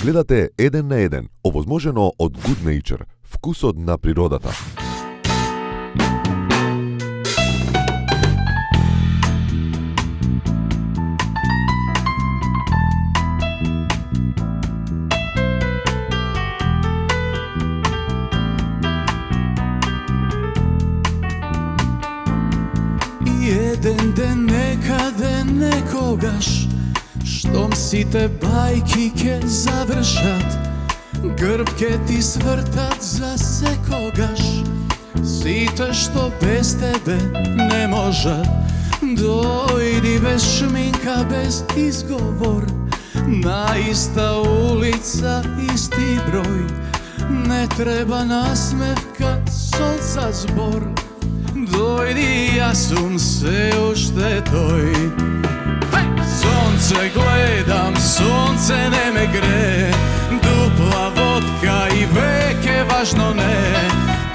Гледате 1 на 1, овозможено од Good Nature, вкусот на природата. Еден ден некаде некогаш, штом сите бајки ке завршат, грб ке ти свртат за секогаш. Сите што без тебе не можат, дојди без шминка, без изговор, на иста улица, исти број, не треба насмевка, солза збор. Дојди, јас сум се уште тој. Сонце гледам, сонце не ме гре, дупла водка и веќе важно не.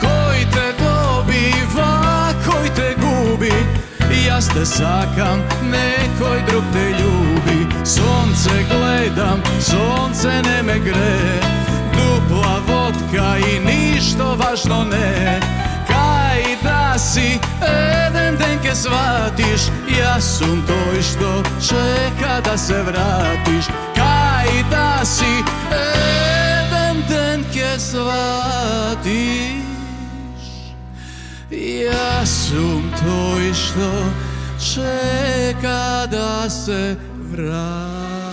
Кој те добива, кој те губи, јас те сакам, некој друг те љуби. Сонце гледам, сонце не ме гре, дупла водка и ништо важно не. Кај да си, еден ден ке сватиш, јас сум тој што чека да се вратиш. Кај да си, еден ден ке сватиш, јас сум тој што чека да се вратиш.